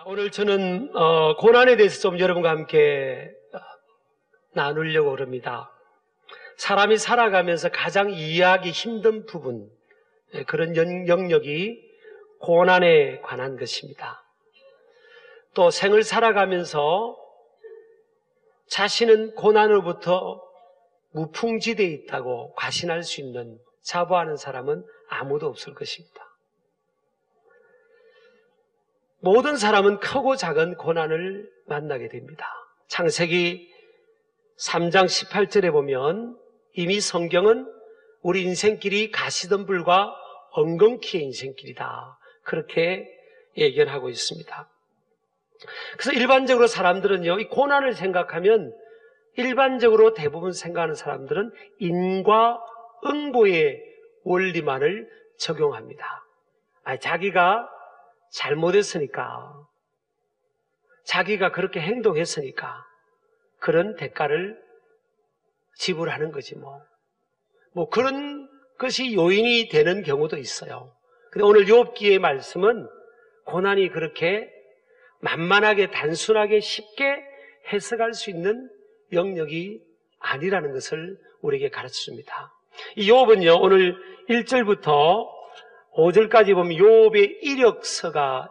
오늘 저는 고난에 대해서 좀 여러분과 함께 나누려고 합니다. 사람이 살아가면서 가장 이해하기 힘든 부분, 그런 영역이 고난에 관한 것입니다. 또 생을 살아가면서 자신은 고난으로부터 무풍지대에 있다고 과신할 수 있는, 자부하는 사람은 아무도 없을 것입니다. 모든 사람은 크고 작은 고난을 만나게 됩니다. 창세기 3장 18절에 보면 이미 성경은 우리 인생길이 가시덤불과 엉겅퀴의 인생길이다, 그렇게 예견하고 있습니다. 그래서 일반적으로 사람들은요, 이 고난을 생각하면 일반적으로 대부분 생각하는 사람들은 인과응보의 원리만을 적용합니다. 자기가 잘못했으니까, 자기가 그렇게 행동했으니까 그런 대가를 지불하는 거지 뭐 그런 것이 요인이 되는 경우도 있어요. 근데 오늘 욥기의 말씀은 고난이 그렇게 만만하게 단순하게 쉽게 해석할 수 있는 영역이 아니라는 것을 우리에게 가르쳐줍니다. 이 욥은요, 오늘 1절부터 5절까지 보면 욥의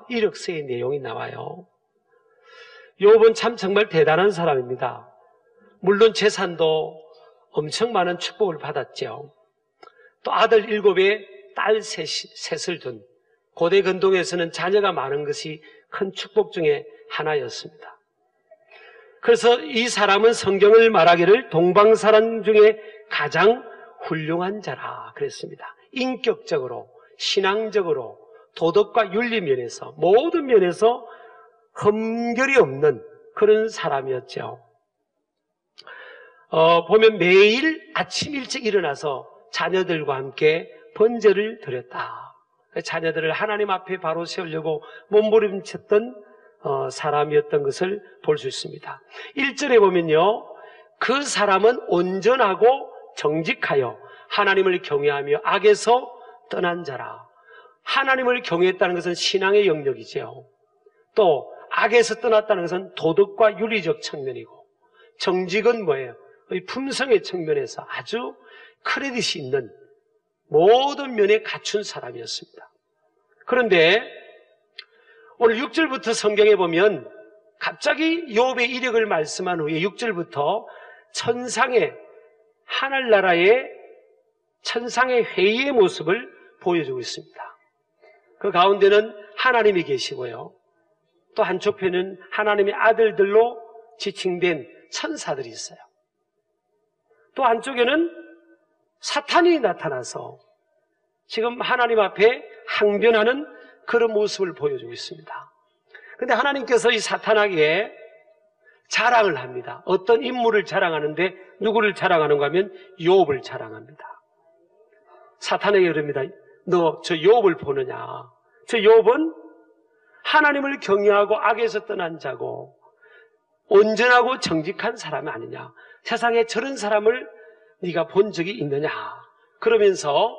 이력서의 내용이 나와요. 욥은 참 정말 대단한 사람입니다. 물론 재산도 엄청 많은 축복을 받았죠. 또 아들 7에 딸 셋을 둔, 고대 근동에서는 자녀가 많은 것이 큰 축복 중에 하나였습니다. 그래서 이 사람은 성경을 말하기를 동방사람 중에 가장 훌륭한 자라 그랬습니다. 인격적으로, 신앙적으로, 도덕과 윤리 면에서, 모든 면에서 흠결이 없는 그런 사람이었죠. 보면 매일 아침 일찍 일어나서 자녀들과 함께 번제를 드렸다. 자녀들을 하나님 앞에 바로 세우려고 몸부림쳤던 사람이었던 것을 볼 수 있습니다. 1절에 보면요, 그 사람은 온전하고 정직하여 하나님을 경외하며 악에서 떠난 자라. 하나님을 경외했다는 것은 신앙의 영역이죠. 또 악에서 떠났다는 것은 도덕과 윤리적 측면이고, 정직은 뭐예요? 품성의 측면에서 아주 크레딧이 있는 모든 면에 갖춘 사람이었습니다. 그런데 오늘 6절부터 성경에 보면 갑자기 욥의 이력을 말씀한 후에 6절부터 천상의, 하늘나라의 천상의 회의의 모습을 보여주고 있습니다. 그 가운데는 하나님이 계시고요, 또 한쪽에는 하나님의 아들들로 지칭된 천사들이 있어요. 또 한쪽에는 사탄이 나타나서 지금 하나님 앞에 항변하는 그런 모습을 보여주고 있습니다. 그런데 하나님께서 이 사탄에게 자랑을 합니다. 어떤 인물을 자랑하는데 누구를 자랑하는가 하면 욥을 자랑합니다. 사탄에게 그럽니다. 너 저 욥을 보느냐? 저 욥은 하나님을 경외하고 악에서 떠난 자고 온전하고 정직한 사람이 아니냐? 세상에 저런 사람을 네가 본 적이 있느냐? 그러면서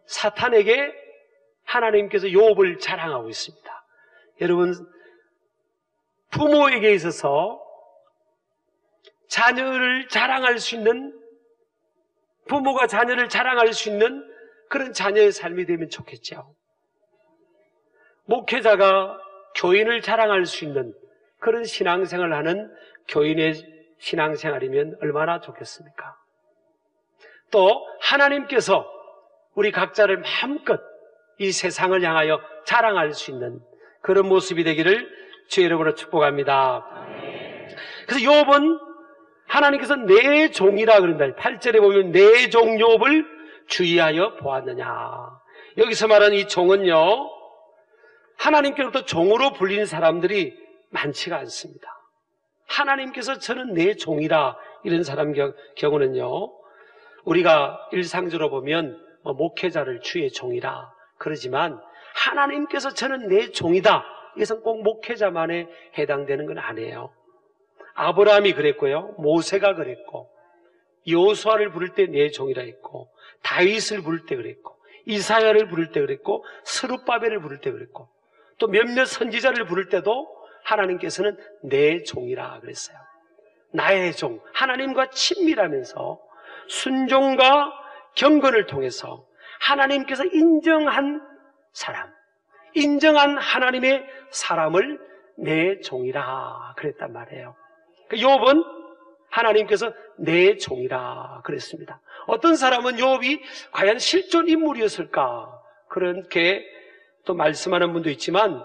사탄에게 하나님께서 욥을 자랑하고 있습니다. 여러분, 부모에게 있어서 자녀를 자랑할 수 있는, 부모가 자녀를 자랑할 수 있는 그런 자녀의 삶이 되면 좋겠죠. 목회자가 교인을 자랑할 수 있는 그런 신앙생활을 하는 교인의 신앙생활이면 얼마나 좋겠습니까? 또 하나님께서 우리 각자를 마음껏 이 세상을 향하여 자랑할 수 있는 그런 모습이 되기를 주의 이름으로 축복합니다. 그래서 욥은 하나님께서 내 종이라 그런다. 8절에 보면 내 종 욥을 주의하여 보았느냐. 여기서 말하는 이 종은요, 하나님께로부터 종으로 불린 사람들이 많지가 않습니다. 하나님께서 저는 내 종이라, 이런 사람 경우는요, 우리가 일상적으로 보면 목회자를 주의 종이라 그러지만 하나님께서 저는 내 종이다, 이것은 꼭 목회자만에 해당되는 건 아니에요. 아브라함이 그랬고요, 모세가 그랬고, 여호수아를 부를 때 내 종이라 했고, 다윗을 부를 때 그랬고, 이사야를 부를 때 그랬고, 스룹바벨을 부를 때 그랬고, 또 몇몇 선지자를 부를 때도 하나님께서는 내 종이라 그랬어요. 나의 종, 하나님과 친밀하면서 순종과 경건을 통해서 하나님께서 인정한 사람, 인정한 하나님의 사람을 내 종이라 그랬단 말이에요. 욥은 하나님께서 내 종이라 그랬습니다. 어떤 사람은 욥이 과연 실존 인물이었을까 그렇게 또 말씀하는 분도 있지만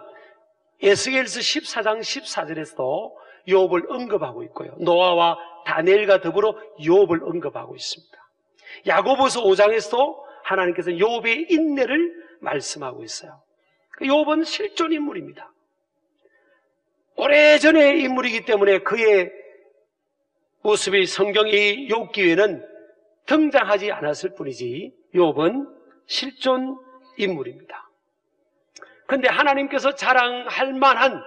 에스겔서 14장 14절에서도 욥을 언급하고 있고요. 노아와 다니엘과 더불어 욥을 언급하고 있습니다. 야고보서 5장에서도 하나님께서 욥의 인내를 말씀하고 있어요. 욥은 실존 인물입니다. 오래전의 인물이기 때문에 그의 모습이 성경의 욥기에는 등장하지 않았을 뿐이지 욥은 실존 인물입니다. 그런데 하나님께서 자랑할 만한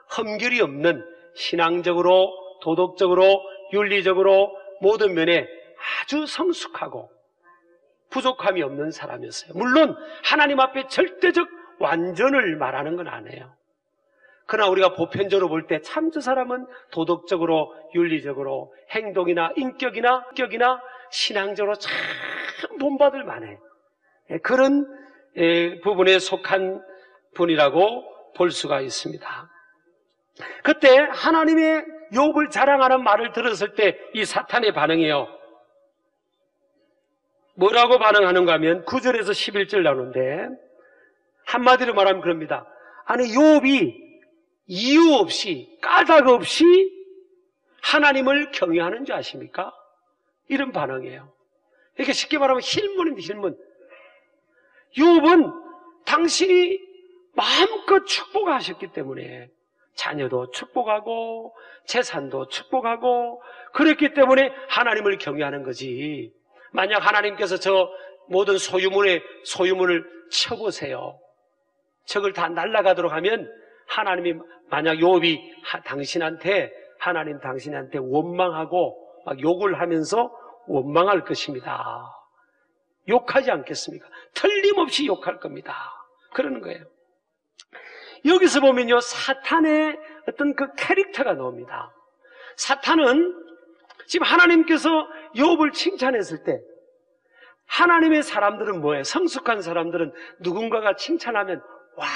흠결이 없는 신앙적으로, 도덕적으로, 윤리적으로 모든 면에 아주 성숙하고 부족함이 없는 사람이었어요. 물론 하나님 앞에 절대적 완전을 말하는 건 아니에요. 그러나 우리가 보편적으로 볼 때 참 저 사람은 도덕적으로, 윤리적으로, 행동이나 인격이나 신앙적으로 참 본받을 만해. 그런 부분에 속한 분이라고 볼 수가 있습니다. 그때 하나님의 욥을 자랑하는 말을 들었을 때 이 사탄의 반응이에요. 뭐라고 반응하는가 하면 9절에서 11절 나오는데 한마디로 말하면 그럽니다. 아니 욥이 이유 없이 까닭 없이 하나님을 경외하는 줄 아십니까? 이런 반응이에요. 이렇게 쉽게 말하면 힐문입니다. 힐문. 욥은 당신이 마음껏 축복하셨기 때문에 자녀도 축복하고 재산도 축복하고 그랬기 때문에 하나님을 경외하는 거지. 만약 하나님께서 저 모든 소유물을 쳐보세요. 저걸 다 날아가도록 하면 하나님이 만약 욥이 하나님 당신한테 원망하고 막 욕을 하면서 원망할 것입니다. 욕하지 않겠습니까? 틀림없이 욕할 겁니다. 그러는 거예요. 여기서 보면요, 사탄의 어떤 그 캐릭터가 나옵니다. 사탄은 지금 하나님께서 욥을 칭찬했을 때 하나님의 사람들은 뭐예요? 성숙한 사람들은 누군가가 칭찬하면 와,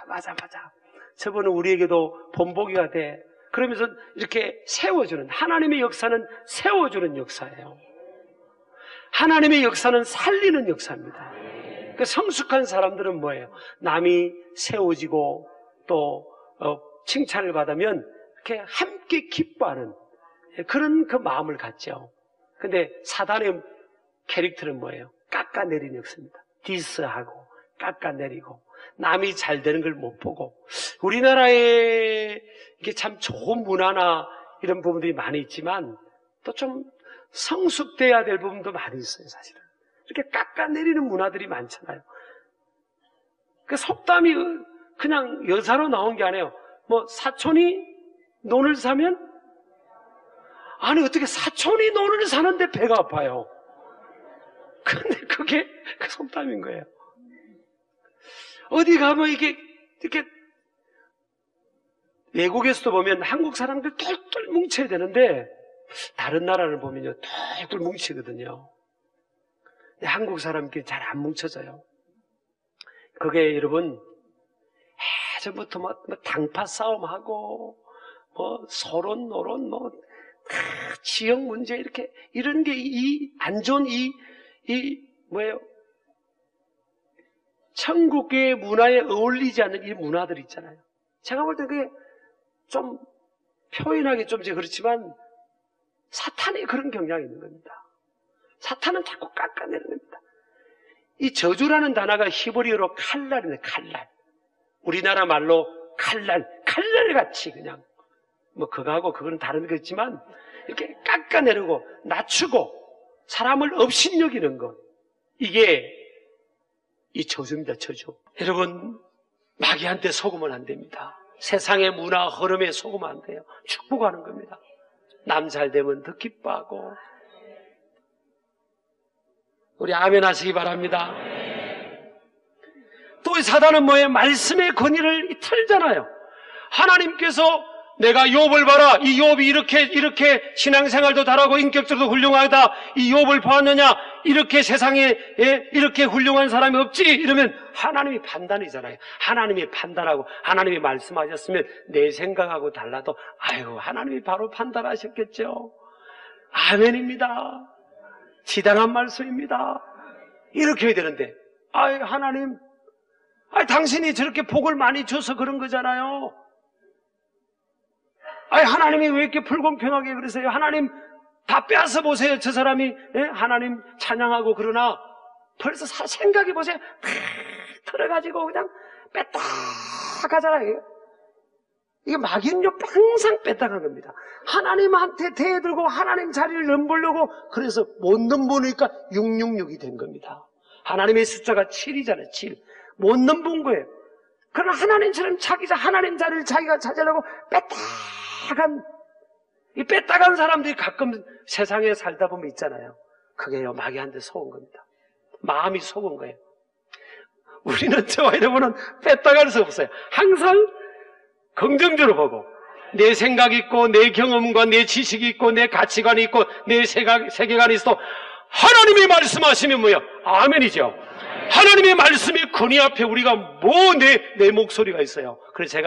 맞아. 저분은 우리에게도 본보기가 돼. 그러면서 이렇게 세워주는, 하나님의 역사는 세워주는 역사예요. 하나님의 역사는 살리는 역사입니다. 그 성숙한 사람들은 뭐예요? 남이 세워지고 또 칭찬을 받으면 이렇게 함께 기뻐하는 그런 그 마음을 갖죠. 근데 사단의 캐릭터는 뭐예요? 깎아내리는 역사입니다. 디스하고 깎아내리고 남이 잘 되는 걸 못 보고. 우리나라에 이게 참 좋은 문화나 이런 부분들이 많이 있지만 또 좀 성숙돼야 될 부분도 많이 있어요. 사실은 이렇게 깎아내리는 문화들이 많잖아요. 그 속담이 그냥 여사로 나온 게 아니에요. 뭐 사촌이 논을 사면, 아니 어떻게 사촌이 논을 사는데 배가 아파요. 근데 그게 그 속담인 거예요. 어디 가면 이렇게 외국에서도 보면 한국 사람들 똘똘 뭉쳐야 되는데 다른 나라를 보면요 똘똘 뭉치거든요. 근데 한국 사람끼리 잘 안 뭉쳐져요. 그게 여러분 예전부터 뭐 당파 싸움하고 뭐 서론 노론 뭐 지역 문제 이렇게 이런 게 이 안 좋은 뭐예요? 천국의 문화에 어울리지 않는 이 문화들 있잖아요. 제가 볼 때 그게 좀 표현하기 좀 그렇지만 사탄이 그런 경향이 있는 겁니다. 사탄은 자꾸 깎아내는 겁니다. 이 저주라는 단어가 히브리어로 칼날이네, 칼날. 우리나라 말로 칼날같이 그냥 뭐 그거하고 그건 다른 거지만 이렇게 깎아내리고 낮추고 사람을 업신여기는 것, 이게 이 저주입니다. 저주. 여러분 마귀한테 속으면 안 됩니다. 세상의 문화 흐름에 속으면 안 돼요. 축복하는 겁니다. 남 잘 되면 더 기뻐하고. 우리 아멘 하시기 바랍니다. 또 사단은 뭐예요? 말씀의 권위를 틀잖아요. 하나님께서 내가 욥을 봐라. 이 욥이 이렇게 신앙생활도 잘하고 인격적으로 훌륭하다. 이 욥을 보았느냐? 이렇게 세상에 이렇게 훌륭한 사람이 없지. 이러면 하나님이 판단이잖아요. 하나님이 판단하고 하나님이 말씀하셨으면 내 생각하고 달라도 아유 하나님이 바로 판단하셨겠죠. 아멘입니다. 지당한 말씀입니다. 이렇게 해야 되는데 아이 하나님 당신이 저렇게 복을 많이 줘서 그런 거잖아요. 하나님이 왜 이렇게 불공평하게 그러세요? 하나님 다 빼앗아 보세요. 저 사람이 하나님 찬양하고 그러나 벌써 생각해 보세요. 탁 들어가지고 그냥 뺐다 가잖아요. 이게 마귀는요 항상 뺐다 간 겁니다. 하나님한테 대들고 하나님 자리를 넘보려고 그래서 못 넘보니까 666이 된 겁니다. 하나님의 숫자가 7이잖아요. 7. 못 넘본 거예요. 그러나 하나님처럼 하나님 자리를 자기가 찾으려고 뺐다 간 사람들이 가끔 세상에 살다 보면 있잖아요. 그게요, 마귀한테 속은 겁니다. 마음이 속은 거예요. 우리는 저와 여러분은 뺐다 갈 수 없어요. 항상 긍정적으로 보고, 내 생각이 있고, 내 경험과 내 지식이 있고, 내 가치관이 있고, 내 세계관이 있어도 하나님이 말씀하시면 뭐예요? 아멘이죠. 하나님의 말씀이 권위 앞에 우리가 내 목소리가 있어요. 그래서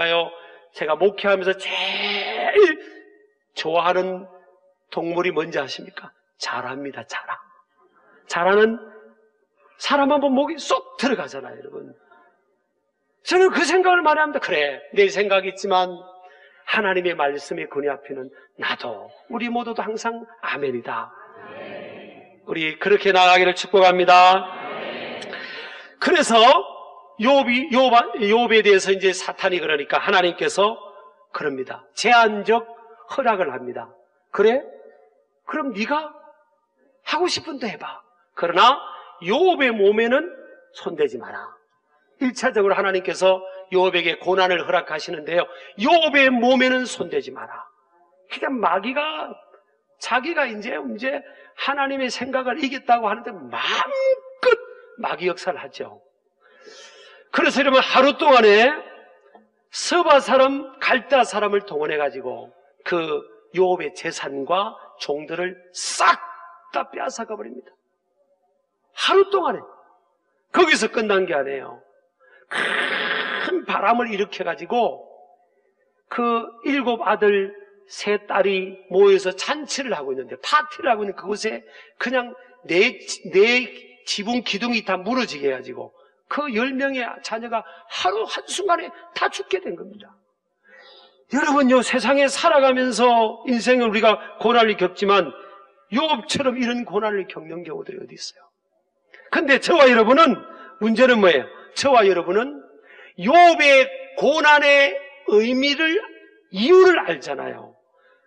제가 목회하면서 제일 좋아하는 동물이 뭔지 아십니까? 자라입니다. 자라는 사람 한번 목이 쏙 들어가잖아요, 여러분. 저는 그 생각을 많이 합니다. 그래, 내 생각이 있지만 하나님의 말씀의 권위 앞에는 나도, 우리 모두도 항상 아멘이다. 우리 그렇게 나가기를 축복합니다. 그래서 욥에 대해서 이제 사탄이 그러니까 하나님께서 그럽니다. 제한적 허락을 합니다. 그래? 그럼 네가 하고 싶은 데 해봐. 그러나 욥의 몸에는 손대지 마라. 1차적으로 하나님께서 욥에게 고난을 허락하시는데요. 욥의 몸에는 손대지 마라. 그냥 마귀가 자기가 이제 하나님의 생각을 이겼다고 하는데 마음껏 마귀 역사를 하죠. 그래서 여러분 하루 동안에 서바 사람, 갈대아 사람을 동원해가지고 그 욥의 재산과 종들을 싹 다 빼앗아가 버립니다. 하루 동안에. 거기서 끝난 게 아니에요. 큰 바람을 일으켜가지고 그 7 아들 3 딸이 모여서 잔치를 하고 있는데, 파티를 하고 있는 그곳에 그냥 내 지붕 기둥이 다 무너지게 해가지고 그 10명의 자녀가 하루 한순간에 다 죽게 된 겁니다. 여러분요, 세상에 살아가면서 인생을 우리가 고난을 겪지만 욥처럼 이런 고난을 겪는 경우들이 어디 있어요? 근데 저와 여러분은, 문제는 뭐예요? 저와 여러분은 욥의 고난의 이유를 알잖아요.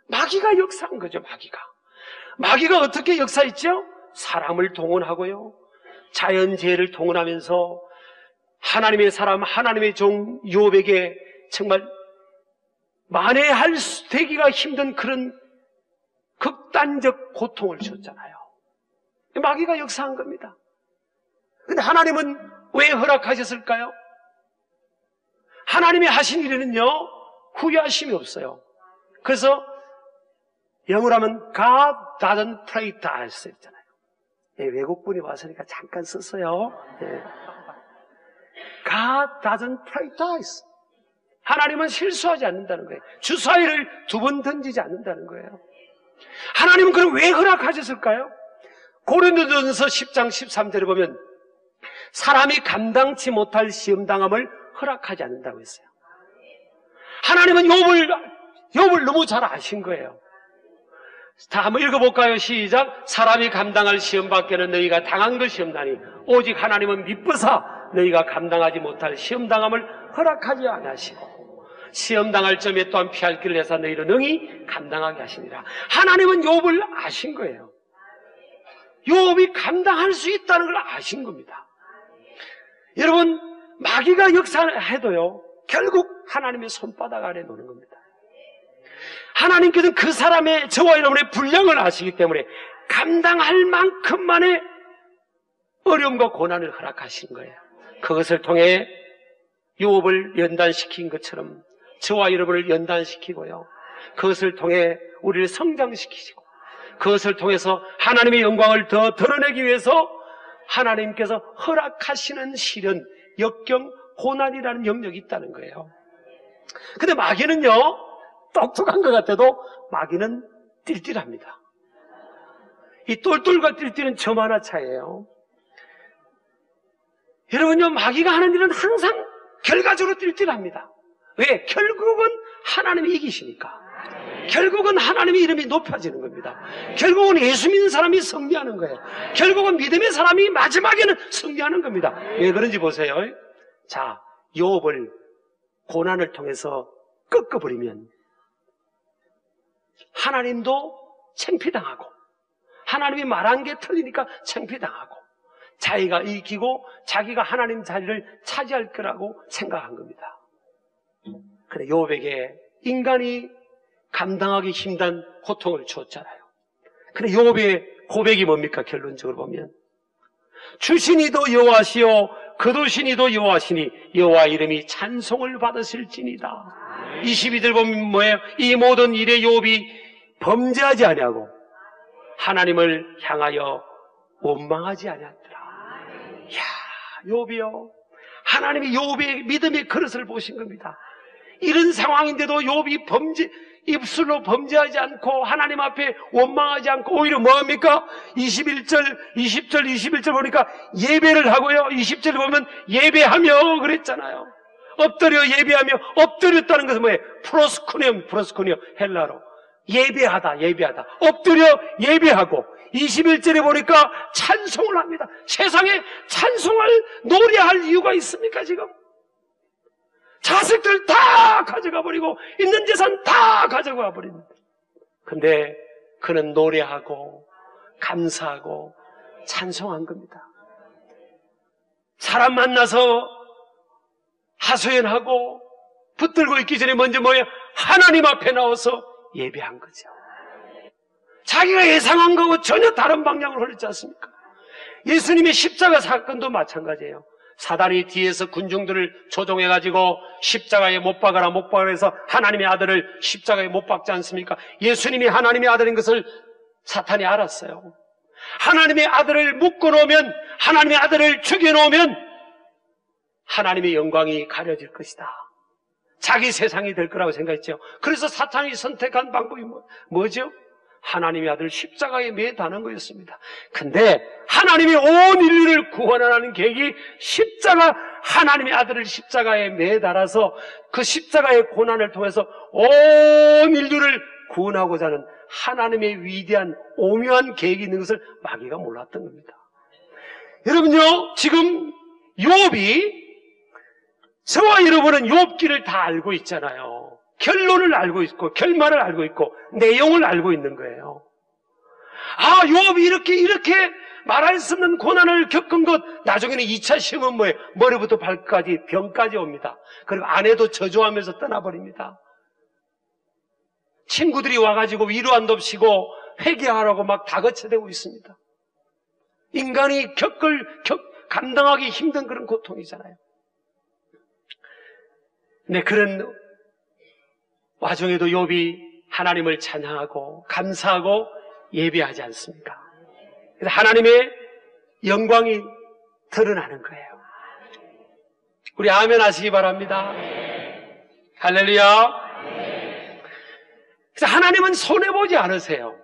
마귀가 역사한 거죠, 마귀가 어떻게 역사했죠? 사람을 동원하고요, 자연재해를 동원하면서 하나님의 사람, 하나님의 종 욥에게 정말 만회할 수 되기가 힘든 그런 극단적 고통을 줬잖아요. 마귀가 역사한 겁니다. 근데 하나님은 왜 허락하셨을까요? 하나님이 하신 일에는요, 후회하심이 없어요. 그래서 영어로 하면 God doesn't play dice 있잖아요. 예, 외국분이 왔으니까 잠깐 썼어요. 예. God doesn't play dice. 하나님은 실수하지 않는다는 거예요. 주사위를 2번 던지지 않는다는 거예요. 하나님은 그럼 왜 허락하셨을까요? 고린도전서 10장 13절에 보면 사람이 감당치 못할 시험당함을 허락하지 않는다고 했어요. 하나님은 욥을 너무 잘 아신 거예요. 다 한번 읽어볼까요? 시작. 사람이 감당할 시험밖에는 너희가 당한 것이 없나니 오직 하나님은 미쁘사 너희가 감당하지 못할 시험당함을 허락하지 않으시고 시험당할 점에 또한 피할 길을 내사 너희를 능히 감당하게 하시니라. 하나님은 욥을 아신 거예요. 욥이 감당할 수 있다는 걸 아신 겁니다. 여러분, 마귀가 역사해도요, 결국 하나님의 손바닥 아래 노는 겁니다. 하나님께서는 그 사람의, 저와 여러분의 분량을 아시기 때문에 감당할 만큼만의 어려움과 고난을 허락하신 거예요. 그것을 통해 욥을 연단시킨 것처럼 저와 여러분을 연단시키고요, 그것을 통해 우리를 성장시키시고, 그것을 통해서 하나님의 영광을 더 드러내기 위해서 하나님께서 허락하시는 시련, 역경, 고난이라는 영역이 있다는 거예요. 근데 마귀는요, 똑똑한 것 같아도 마귀는 띨띨합니다. 이 똘똘과 띨띨은 점 하나 차이예요. 여러분요, 마귀가 하는 일은 항상 결과적으로 띨띨합니다. 왜? 결국은 하나님이 이기시니까. 결국은 하나님의 이름이 높아지는 겁니다. 결국은 예수 믿는 사람이 승리하는 거예요. 결국은 믿음의 사람이 마지막에는 승리하는 겁니다. 왜 그런지 보세요. 자, 욥을 고난을 통해서 꺾어버리면 하나님도 창피당하고, 하나님이 말한 게 틀리니까 창피당하고, 자기가 이기고 자기가 하나님 자리를 차지할 거라고 생각한 겁니다. 그래, 욥에게 인간이 감당하기 힘든 고통을 주었잖아요. 근데 욥의 고백이 뭡니까? 결론적으로 보면 주신 이도 여호와시요 거두신 이도 여호와시니 여호와 이름이 찬송을 받으실지니다. 22절 보면 뭐예요? 이 모든 일에 욥이 범죄하지 아니하고 하나님을 향하여 원망하지 아니하더라. 이야, 욥이요, 하나님이 욥의 믿음의 그릇을 보신 겁니다. 이런 상황인데도 욥이 입술로 범죄하지 않고 하나님 앞에 원망하지 않고 오히려 뭐합니까? 21절, 20절, 21절 보니까 예배를 하고요, 20절 보면 예배하며 그랬잖아요. 엎드려 예배하며, 엎드렸다는 것은 뭐예요? 프로스쿠니엄, 헬라로 예배하다, 엎드려 예배하고, 21절에 보니까 찬송을 합니다. 세상에 찬송을 노래할 이유가 있습니까? 지금 자식들 다 가져가 버리고 있는 재산 다 가져가 버립니다. 근데 그는 노래하고 감사하고 찬송한 겁니다. 사람 만나서 하소연하고 붙들고 있기 전에 먼저 뭐예요? 하나님 앞에 나와서 예배한 거죠. 자기가 예상한 거하고 전혀 다른 방향으로 흘렀지 않습니까? 예수님의 십자가 사건도 마찬가지예요. 사단이 뒤에서 군중들을 조종해가지고 십자가에 못 박아라 해서 하나님의 아들을 십자가에 못 박지 않습니까? 예수님이 하나님의 아들인 것을 사탄이 알았어요. 하나님의 아들을 묶어놓으면, 하나님의 아들을 죽여놓으면 하나님의 영광이 가려질 것이다. 자기 세상이 될 거라고 생각했죠. 그래서 사탄이 선택한 방법이 뭐죠? 하나님의 아들 십자가에 매다는 거였습니다. 근데 하나님이 온 인류를 구원하라는 계획이 하나님의 아들을 십자가에 매달아서 그 십자가의 고난을 통해서 온 인류를 구원하고자 하는 하나님의 위대한 오묘한 계획이 있는 것을 마귀가 몰랐던 겁니다. 여러분요, 지금 욥이, 저와 여러분은 욥기를 다 알고 있잖아요. 결론을 알고 있고 결말을 알고 있고 내용을 알고 있는 거예요. 아, 욥이 이렇게 말할 수 없는 고난을 겪은 것, 나중에는 2차 시험은 뭐예요? 머리부터 발까지 병까지 옵니다. 그리고 아내도 저주하면서 떠나버립니다. 친구들이 와가지고 위로한도 없이고 회개하라고 막 다그쳐대고 있습니다. 인간이 감당하기 힘든 그런 고통이잖아요. 네, 그런 와중에도 욥이 하나님을 찬양하고 감사하고 예배하지 않습니까? 그래서 하나님의 영광이 드러나는 거예요. 우리 아멘 하시기 바랍니다. 할렐루야. 그래서 하나님은 손해보지 않으세요.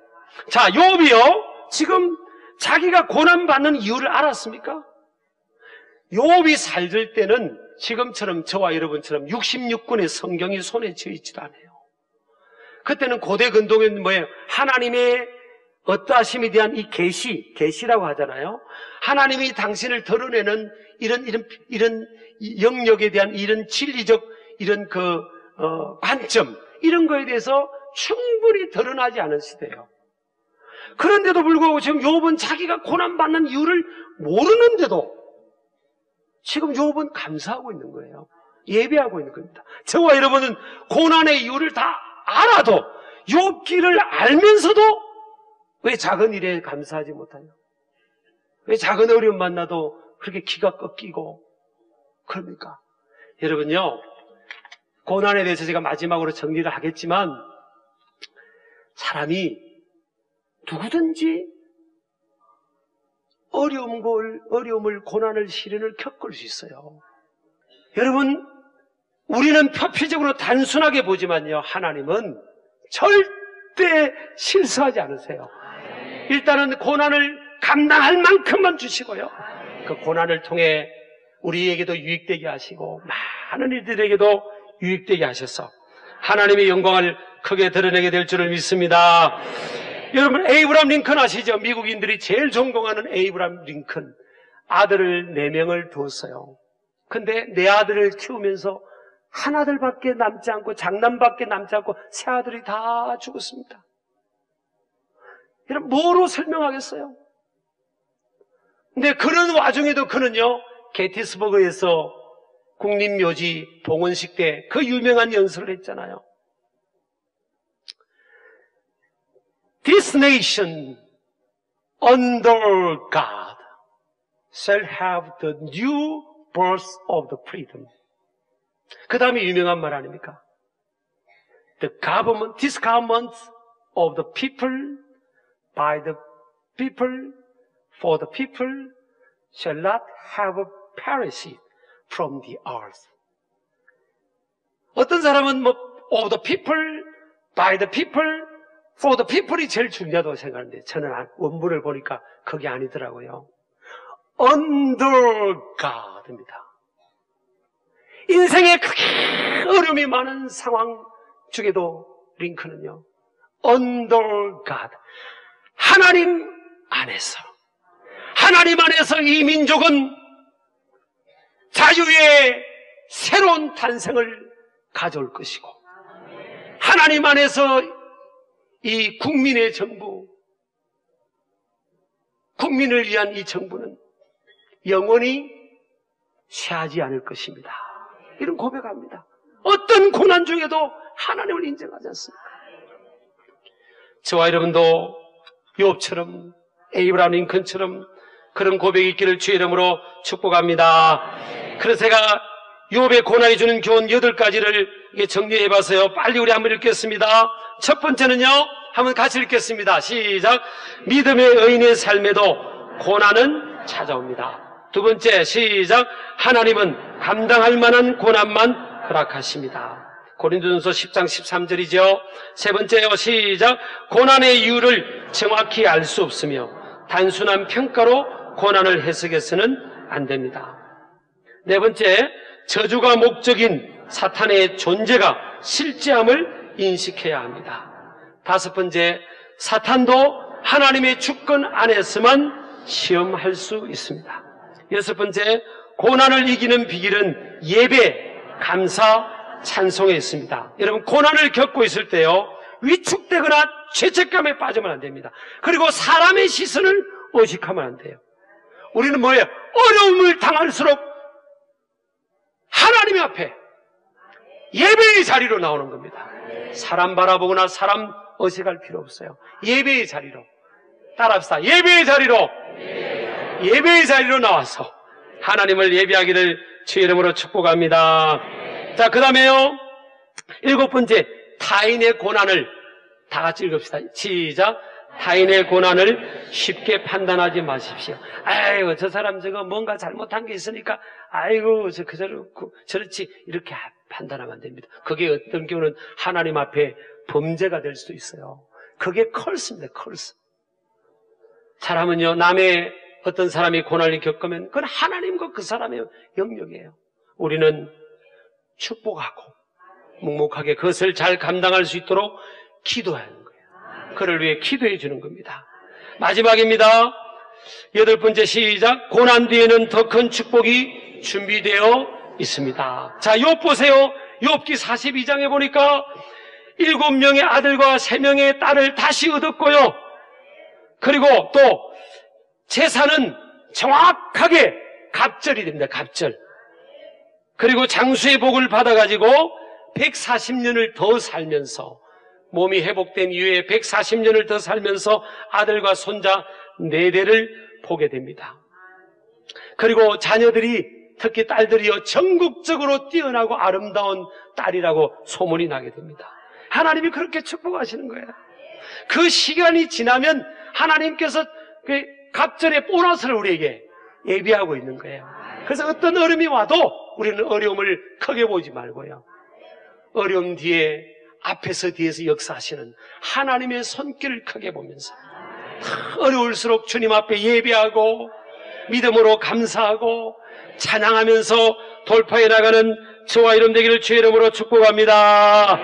자, 욥이요, 지금 자기가 고난받는 이유를 알았습니까? 욥이 살될 때는 지금처럼 저와 여러분처럼 66권의 성경이 손에 쥐어있지도 않아요. 그때는 고대 근동에는 뭐예요? 하나님의 어떠하심에 대한 이 계시라고 하잖아요. 하나님이 당신을 드러내는 이런 영역에 대한 이런 진리적 관점, 이런 거에 대해서 충분히 드러나지 않은 시대예요. 그런데도 불구하고 지금 욥은 자기가 고난받는 이유를 모르는데도 지금 욥은 감사하고 있는 거예요. 예배하고 있는 겁니다. 저와 여러분은 고난의 이유를 다 알아도, 욥기를 알면서도 왜 작은 일에 감사하지 못하냐? 왜 작은 어려움 만나도 그렇게 기가 꺾이고 그럽니까? 여러분요, 고난에 대해서 제가 마지막으로 정리를 하겠지만, 사람이 누구든지 어려움을, 고난을, 시련을 겪을 수 있어요. 여러분, 우리는 표피적으로 단순하게 보지만요, 하나님은 절대 실수하지 않으세요. 일단은 고난을 감당할 만큼만 주시고요, 그 고난을 통해 우리에게도 유익되게 하시고 많은 이들에게도 유익되게 하셔서 하나님의 영광을 크게 드러내게 될 줄을 믿습니다. 여러분, 에이브람 링컨 아시죠? 미국인들이 제일 존경하는 에이브람 링컨. 아들을 4명을 두었어요. 근데 내 아들을 키우면서 한 아들밖에 남지 않고, 장남밖에 남지 않고 세 아들이 다 죽었습니다. 여러분, 뭐로 설명하겠어요? 근데 그런 와중에도 그는요, 게티스버그에서 국립묘지 봉헌식 때 그 유명한 연설을 했잖아요. This nation under God shall have the new birth of the freedom. 그 다음에 유명한 말 아닙니까? This government of the people, by the people, for the people, shall not have perished from the earth. 어떤 사람은 of the people, by the people, for the people이 제일 중요하다고 생각하는데, 저는 원문을 보니까 그게 아니더라고요. Under God입니다. 인생에 크게 어려움이 많은 상황 중에도 링컨은요, Under God, 하나님 안에서, 하나님 안에서 이 민족은 자유의 새로운 탄생을 가져올 것이고, 하나님 안에서 이 국민의 정부, 국민을 위한 이 정부는 영원히 쇠하지 않을 것입니다. 이런 고백합니다. 어떤 고난 중에도 하나님을 인정하지 않습니다. 저와 여러분도 욥처럼, 에이브라함 링컨처럼 그런 고백이 있기를 주의 이름으로 축복합니다. 그래서 제가 욥의 고난이 주는 교훈 8가지를 정리해봐서요, 빨리 우리 한번 읽겠습니다. 첫 번째는요, 한번 같이 읽겠습니다. 시작. 믿음의 의인의 삶에도 고난은 찾아옵니다. 두 번째, 시작. 하나님은 감당할 만한 고난만 허락하십니다. 고린도전서 10장 13절이죠. 세 번째요, 시작. 고난의 이유를 정확히 알 수 없으며 단순한 평가로 고난을 해석해서는 안 됩니다. 네 번째, 저주가 목적인 사탄의 존재가 실제함을 인식해야 합니다. 다섯 번째, 사탄도 하나님의 주권 안에서만 시험할 수 있습니다. 여섯 번째, 고난을 이기는 비결은 예배, 감사, 찬송에 있습니다. 여러분, 고난을 겪고 있을 때요, 위축되거나 죄책감에 빠지면 안 됩니다. 그리고 사람의 시선을 의식하면 안 돼요. 우리는 뭐예요? 어려움을 당할수록 하나님 앞에 예배의 자리로 나오는 겁니다. 사람 바라보거나 사람 의식할 필요 없어요. 예배의 자리로. 따라합시다. 예배의 자리로. 예배의 자리로 나와서 하나님을 예배하기를 주의 이름으로 축복합니다. 자, 그 다음에요, 7번째, 타인의 고난을 다 같이 읽읍시다. 시작. 타인의 고난을 쉽게 판단하지 마십시오. 아이고, 저 사람 저거 뭔가 잘못한 게 있으니까 아이고, 저렇지, 이렇게 판단하면 안 됩니다. 그게 어떤 경우는 하나님 앞에 범죄가 될 수도 있어요. 그게 컬스입니다. 컬스. 사람은요, 남의 어떤 사람이 고난을 겪으면 그건 하나님과 그 사람의 영역이에요. 우리는 축복하고 묵묵하게 그것을 잘 감당할 수 있도록 기도하는 거예요. 그를 위해 기도해 주는 겁니다. 마지막입니다. 8번째, 시작. 고난 뒤에는 더 큰 축복이 준비되어 있습니다. 자, 욥 보세요. 욥기 42장에 보니까 7명의 아들과 3명의 딸을 다시 얻었고요. 그리고 또 재산은 정확하게 갑절이 됩니다. 갑절. 그리고 장수의 복을 받아가지고 140년을 더 살면서, 몸이 회복된 이후에 140년을 더 살면서 아들과 손자 4대를 보게 됩니다. 그리고 자녀들이 특히 딸들이여 전국적으로 뛰어나고 아름다운 딸이라고 소문이 나게 됩니다. 하나님이 그렇게 축복하시는 거예요. 그 시간이 지나면 하나님께서 그 갑절의 보너스를 우리에게 예비하고 있는 거예요. 그래서 어떤 어려움이 와도 우리는 어려움을 크게 보지 말고요, 어려움 뒤에, 앞에서 뒤에서 역사하시는 하나님의 손길을 크게 보면서 어려울수록 주님 앞에 예배하고 믿음으로 감사하고 찬양하면서 돌파해 나가는 저와 여러분 되기를 주의 이름으로 축복합니다.